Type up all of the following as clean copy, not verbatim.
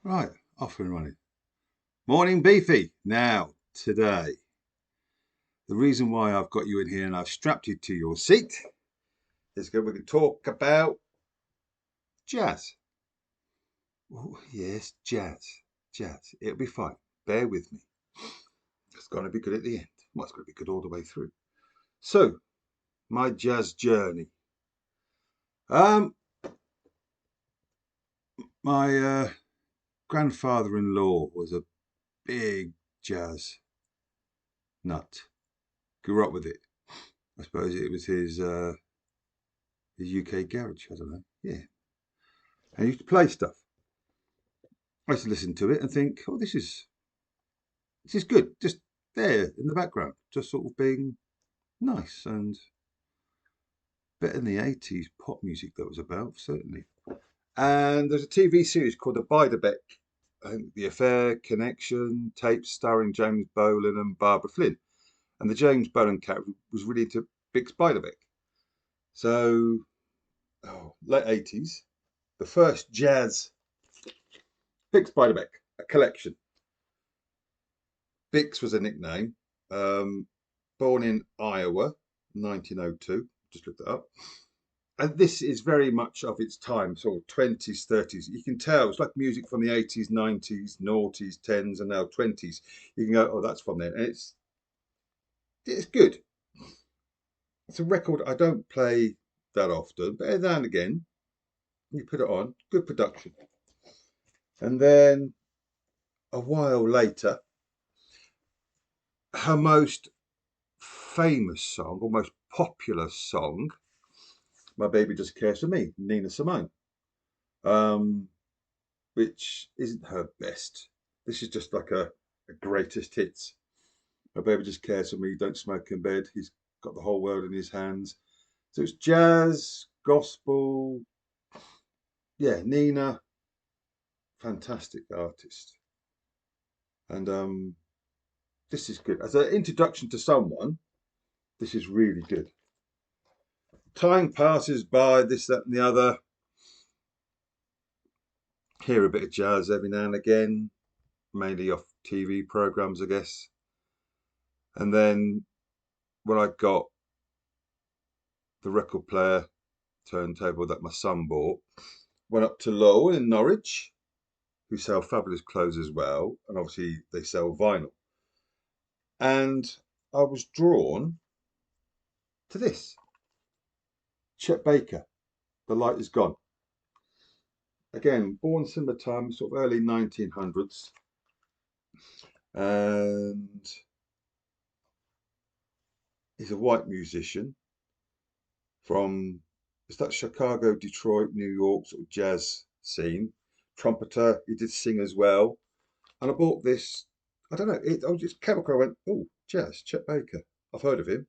Right, off and running. Morning, Beefy. Now, today, the reason why I've got you in here and I've strapped you to your seat is because we can talk about jazz. Oh, yes, jazz. Jazz. It'll be fine. Bear with me. It's going to be good at the end. Well, it's going to be good all the way through. So, my jazz journey. Um, my grandfather-in-law was a big jazz nut. Grew up with it. I suppose it was his UK garage. I don't know. Yeah, and he used to play stuff. I used to listen to it and think, oh, this is good. Just there in the background, just sort of being nice and better than the 80s pop music that was about, certainly. And there's a TV series called The Beiderbecke, I think The Affair, Connection, tapes starring James Bolan and Barbara Flynn. And the James Bolan character was really into Bix Beiderbecke. So, late 80s, the first jazz Bix Beiderbecke, a collection. Bix was a nickname. Um, Born in Iowa, 1902. Just looked it up. And this is very much of its time, sort of 20s, 30s. You can tell it's like music from the 80s, 90s, noughties, 10s, and now 20s. You can go, oh, that's from there. And it's good. It's a record I don't play that often, but every now and again, you put it on, good production. And then a while later, her most famous song, or most popular song, My Baby Just Cares for Me, Nina Simone, um, which isn't her best. This is just like a greatest hits. My Baby Just Cares for Me, Don't Smoke in Bed. He's got the whole world in his hands. So it's jazz, gospel. Yeah, Nina, fantastic artist. And this is good. As an introduction to someone, this is really good. Time passes by, this, that, and the other. Hear a bit of jazz every now and again, mainly off TV programs, I guess. And then when I got the record player turntable that my son bought, went up to Lowell in Norwich, who sell fabulous clothes as well, and obviously they sell vinyl. And I was drawn to this Chet Baker, The Light Is Gone. Again, born similar time, sort of early 1900s, and he's a white musician from it's that Chicago, Detroit, New York sort of jazz scene. Trumpeter, he did sing as well. And I bought this. I don't know. I just came across. I went, oh, jazz, Chet Baker. I've heard of him.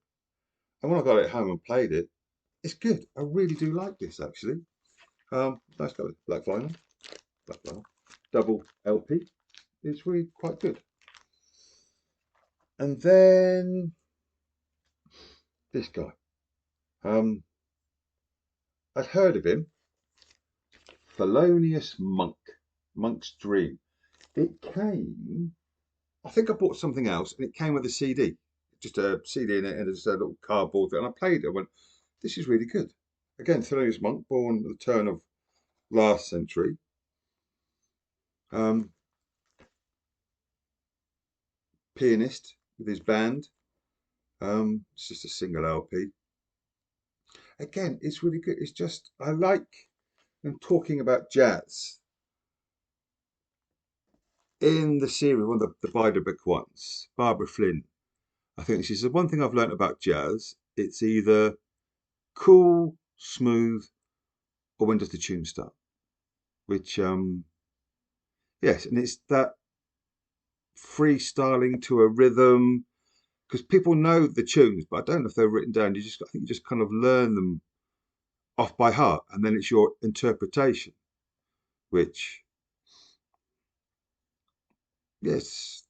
And when I got it home and played it, it's good. I really do like this actually. Nice colour, black vinyl, double LP. It's really quite good. And then this guy. Um, I'd heard of him. Thelonious Monk, Monk's Dream. It came. I think I bought something else, and it came with a CD, just a CD in it, and just a little cardboard thing. And I played it. I went, "This is really good." Again, Thelonious Monk, born at the turn of last century. Um, Pianist with his band. It's just a single LP. Again, it's really good. It's just I like and talking about jazz in the series, one of the Beiderbecke ones. Barbara Flynn. I think she said one thing I've learned about jazz. It's either cool, smooth, or when does the tune start? Which yes, and it's that freestyling to a rhythm because people know the tunes, but I don't know if they're written down. I think you just kind of learn them off by heart, and then it's your interpretation, which yes,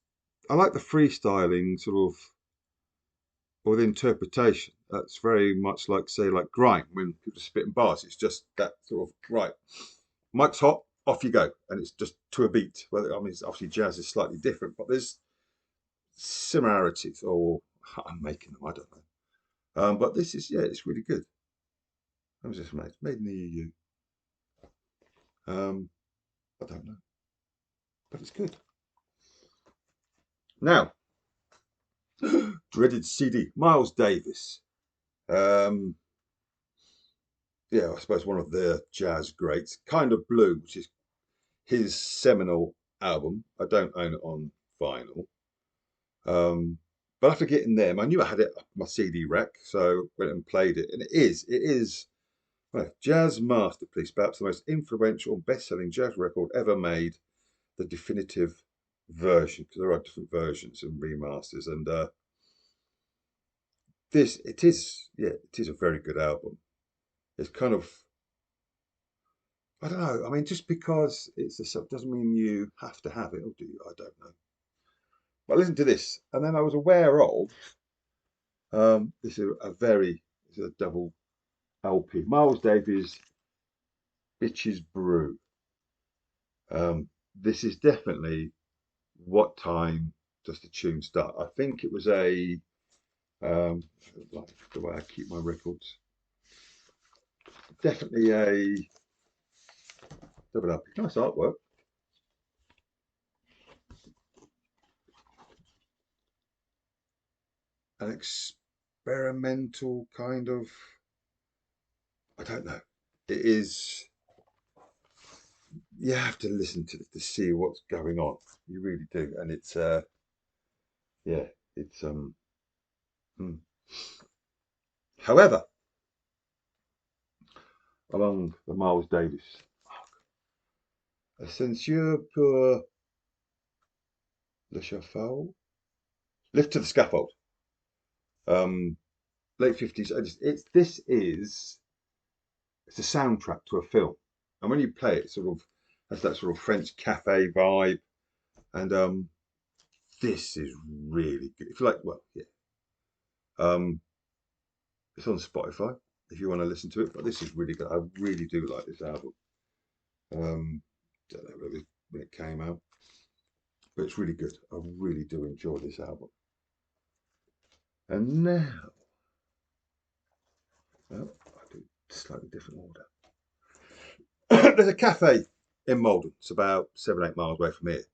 I like the freestyling sort of or the interpretation. That's very much like say like grime when people are spitting bars. It's just that sort of right. Mike's hot. off you go, and it's just to a beat. Well, I mean, obviously jazz is slightly different, but there's similarities, or I'm making them, I don't know. But this is, yeah, it's really good. How was this made? Made in the EU. I don't know, but it's good. Now, dreaded CD, Miles Davis. Um, yeah, I suppose one of their jazz greats. Kind of Blue, which is his seminal album. I don't own it on vinyl. But after getting them, I knew I had it on my CD rack, so went and played it. And it is well, jazz masterpiece, perhaps the most influential, best-selling jazz record ever made. The definitive version, because there are different versions and remasters, and it is a very good album. It's kind of, I don't know. I mean, just because it's a sub doesn't mean you have to have it, or do you? I don't know. But listen to this, and then I was aware of this is it's a double LP. Miles Davis, Bitches Brew. This is definitely what time does the tune start? I think it was like the way I keep my records. Definitely a double LP. Nice artwork. An experimental kind of, I don't know. It is, you have to listen to it to see what's going on. You really do. And it's yeah, it's hmm. However, along the Miles Davis, a censure pour le chauffeur, lift to the scaffold. Um, late 50s. It's a soundtrack to a film, and when you play it, sort of has that sort of French cafe vibe, and this is really good. If you like, well, yeah, um, it's on Spotify if you want to listen to it, but this is really good. I really do like this album. Don't know when it came out, but it's really good. I really do enjoy this album. And now, well, I do slightly different order. There's a cafe in Malden. It's about 7-8 miles away from here,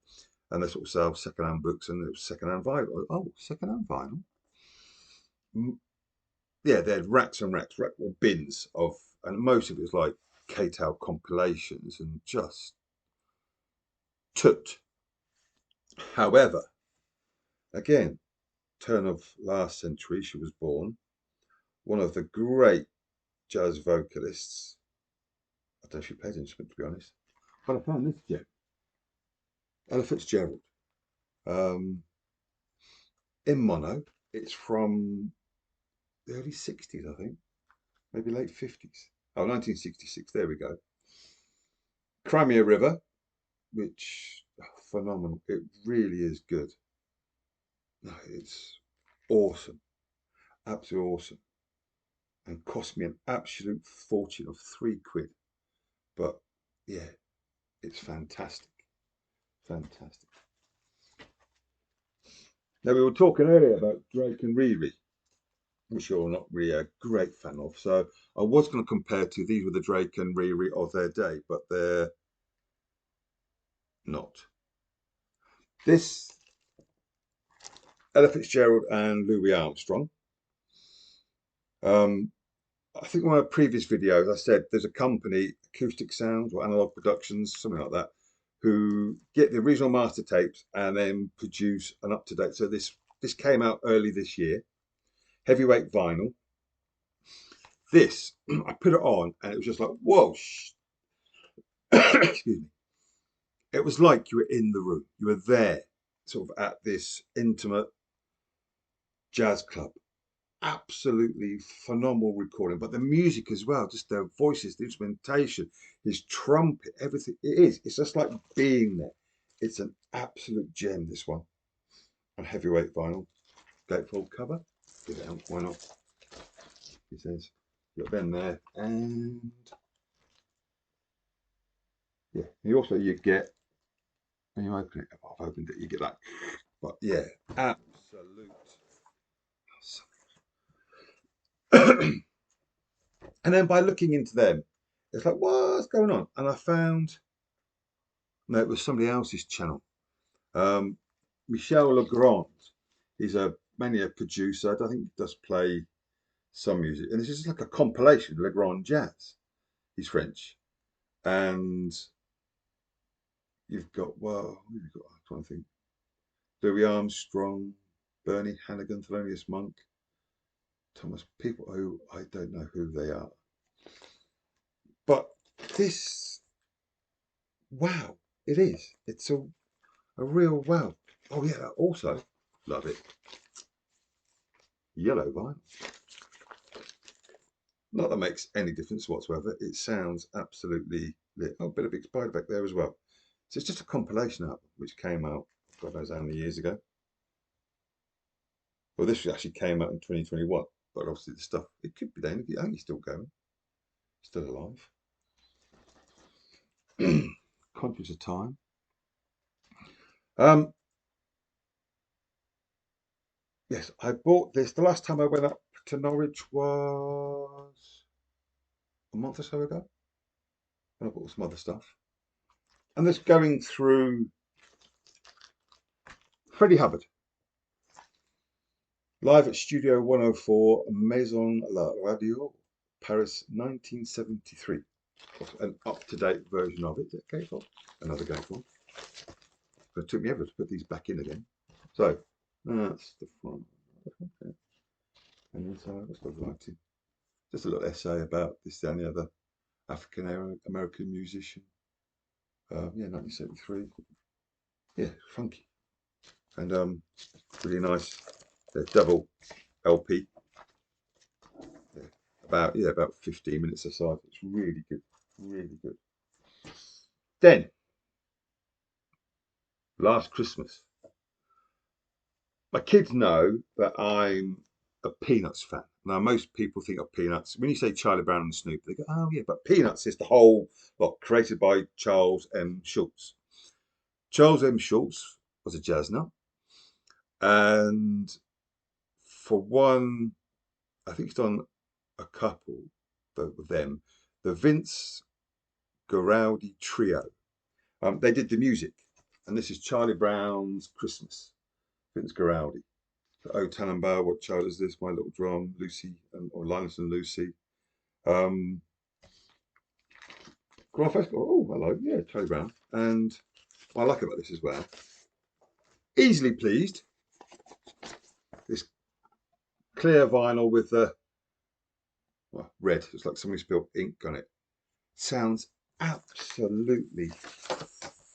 and they sort of sell second-hand books and second-hand vinyl. Oh, second-hand vinyl. Yeah, they had racks and racks, or bins of, and most of it was like K-Tel compilations and just toot. However, again, turn of last century, she was born. One of the great jazz vocalists. I don't know if she played an instrument, to be honest. But I found this gem. Ella Fitzgerald. Um, in mono. It's from the early 60s, I think. Maybe late 50s. Oh, 1966. There we go. Crimea River, which phenomenal. It really is good. No, it's awesome. Absolutely awesome. And cost me an absolute fortune of £3. But yeah, it's fantastic. Fantastic. Now, we were talking earlier about Drake and Riri, which you're not really a great fan of. So I was going to compare to these were the Drake and Riri of their day, but they're not. This, Ella Fitzgerald and Louis Armstrong. I think in one of my previous videos I said there's a company, Acoustic Sounds or Analog Productions, something like that, who get the original master tapes and then produce an up-to-date. So this came out early this year, heavyweight vinyl. This, I put it on and it was just like, whoa, excuse me. It was like you were in the room. You were there, sort of at this intimate jazz club. Absolutely phenomenal recording, but the music as well, just their voices, the instrumentation, his trumpet, everything. It's just like being there. It's an absolute gem, this one. On heavyweight vinyl, gatefold cover. Get it out, why not? He says, got them there, and Yeah. You also you get when you open it. I've opened it. You get that. But yeah, absolute. And then by looking into them, it's like, what's going on? And I found no, it was somebody else's channel. Um, Michel Legrand is mainly a producer. I think he does play some music, and this is like a compilation, Legrand Jazz. He's French, and you've got who have you got? I'm trying to think. Louis Armstrong, Bernie Hannigan, Thelonious Monk, Thomas. People who I don't know who they are, but this, wow, it is. It's a real wow. Oh yeah, also love it. Yellow vinyl. Not that makes any difference whatsoever. It sounds absolutely lit. Oh, a bit of expired back there as well. So it's just a compilation album which came out, God knows how many years ago. Well, this actually came out in 2021, but obviously the stuff, it could be then. I think he's still going, still alive. Conscious of time. Um, yes, I bought this. The last time I went up to Norwich was a month or so ago. And I bought some other stuff. And this going through Freddie Hubbard. Live at Studio 104, Maison la Radio, Paris 1973. An up-to-date version of it. Gatefold. Another gatefold. But it took me ever to put these back in again. So that's the front. Okay. And inside, what's the writing? Just a little essay about this and the other African American musician. Yeah, 1973. Yeah, funky. And really nice. Double LP. About 15 minutes aside. It's really good, really good. Then last Christmas, my kids know that I'm a Peanuts fan. Now most people think of Peanuts when you say Charlie Brown and Snoop, they go, "Oh yeah," but Peanuts is the whole lot created by Charles M. Schulz. Charles M. Schulz was a jazz nut, and for one, I think he's done a couple of them. The Vince Guaraldi Trio. They did the music, and this is Charlie Brown's Christmas. Vince Guaraldi. O Tannenbaum, What Child Is This? My Little Drum, Lucy, or Linus and Lucy. Graph Festival. Oh, hello. Yeah, Charlie Brown. And what I like about this as well, easily pleased. This clear vinyl with the red. It's like somebody spilled ink on it. Sounds absolutely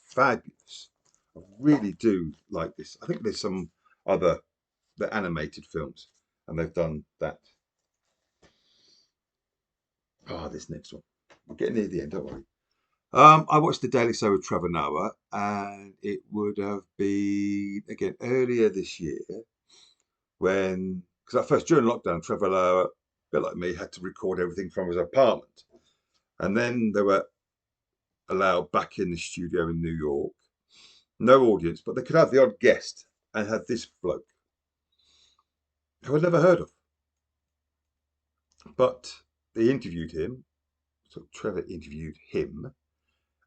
fabulous. I really do like this. I think there's some other the animated films, and they've done that. This next one. We're getting near the end, don't worry. I watched The Daily Show with Trevor Noah, and it would have been again earlier this year when, because at first during lockdown, Trevor Noah, a bit like me, had to record everything from his apartment, and then they were allowed back in the studio in New York, no audience, but they could have the odd guest, and had this bloke who I'd never heard of, but they interviewed him. So Trevor interviewed him,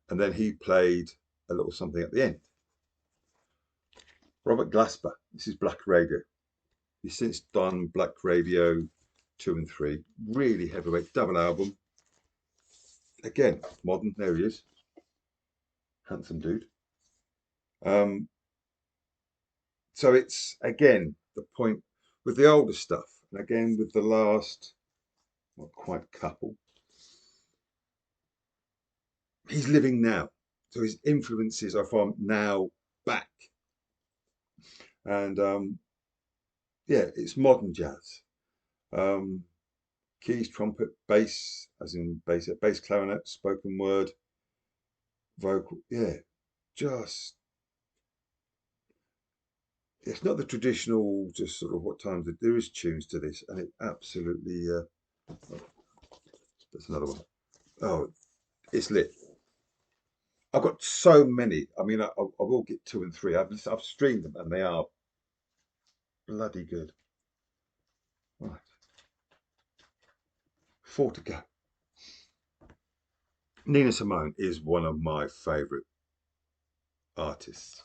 and then he played a little something at the end. Robert Glasper, this is Black Radio. He's since done Black Radio 2 and 3. Really heavyweight double album. Again, modern. There he is. Handsome dude. So it's, again, the point with the older stuff. And again, with the last, not quite couple. He's living now. So his influences are from now back. And yeah, it's modern jazz. Keys, trumpet, bass, as in bass clarinet, spoken word, vocal. Yeah, just it's not the traditional, just sort of what times there is tunes to this, and it absolutely. Oh, that's another one. Oh, it's lit. I've got so many. I mean, I will get 2 and 3. I've streamed them and they are bloody good. Right, 4 to go. Nina Simone is one of my favourite artists.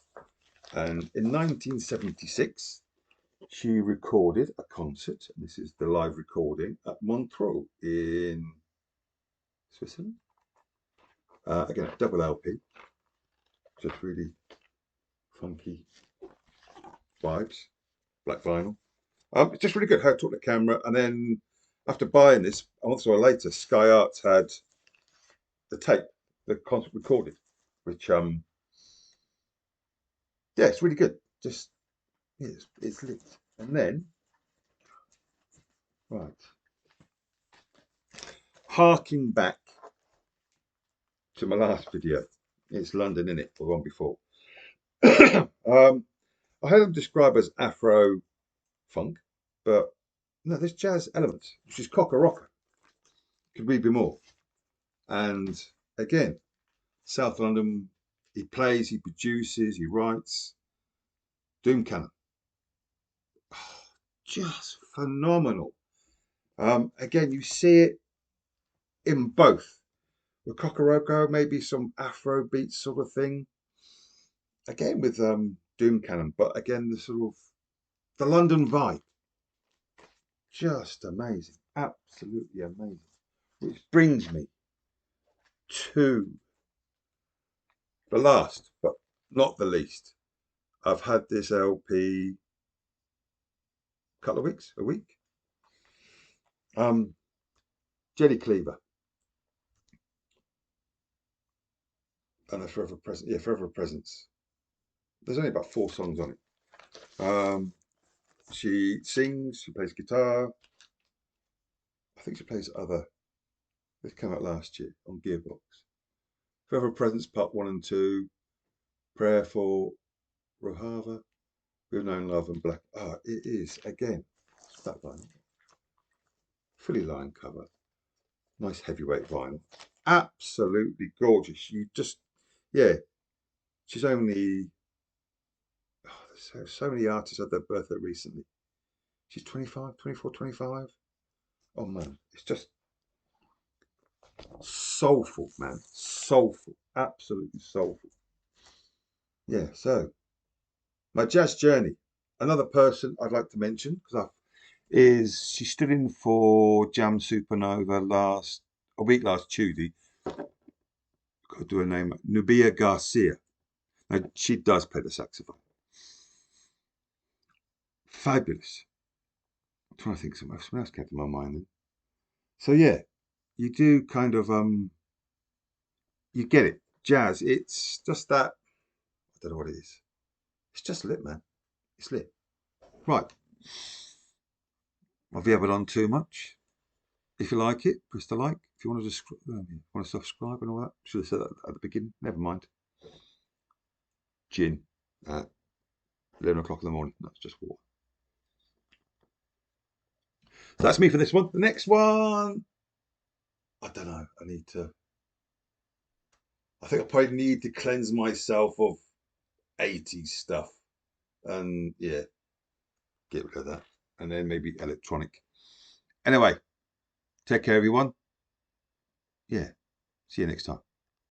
And in 1976, she recorded a concert, and this is the live recording, at Montreux in Switzerland. Again, a double LP, just really funky vibes, black vinyl. It's just really good how to talk to the camera. And then after buying this, a month or so later, Sky Arts had the tape, the concert recorded, which yeah, it's really good. Just yeah, it's lit. And then right, harking back to my last video, it's London in it, or one before. I heard them described as Afro funk, but no, there's jazz elements, which is cocker rocker. Could we be more? And again, South London, he plays, he produces, he writes. Doom Cannon, oh, just phenomenal. Again, you see it in both. With Kokoroko, maybe some Afro beat sort of thing. Again with Doom Cannon, but again the sort of the London vibe. Just amazing. Absolutely amazing. Which brings me to the last, but not the least. I've had this LP a couple of weeks, a week. Jenny Cleaver and a Forever Presence. Yeah, Forever Presence. There's only about 4 songs on it. She sings, she plays guitar. I think she plays other. This came out last year on Gearbox. Forever Presence Part 1 and 2. Prayer for Rohava. We've Known Love and Black. Ah, it is again. It's that vinyl. Fully lined cover. Nice heavyweight vinyl. Absolutely gorgeous. You just, yeah. She's only. Oh, so many artists had their birthday recently. She's 25, 24, 25. Oh man, it's just soulful, man. Soulful. Absolutely soulful. Yeah, so my jazz journey. Another person I'd like to mention is she stood in for Jam Supernova a week last Tuesday. Got to do her name, Nubia Garcia. Now she does play the saxophone. Fabulous. I'm trying to think something else kept in my mind then. So yeah, you do kind of you get it. Jazz, it's just that I don't know what it is. It's just lit, man. It's lit. Right. Have you ever done too much? If you like it, press the like. If you want to subscribe and all that, should have said that at the beginning. Never mind. Gin at 11 o'clock in the morning. That's just water. So that's me for this one. The next one, I don't know. I think I probably need to cleanse myself of 80s stuff. And yeah, get rid of that. And then maybe electronic. Anyway, take care, everyone. Yeah, see you next time.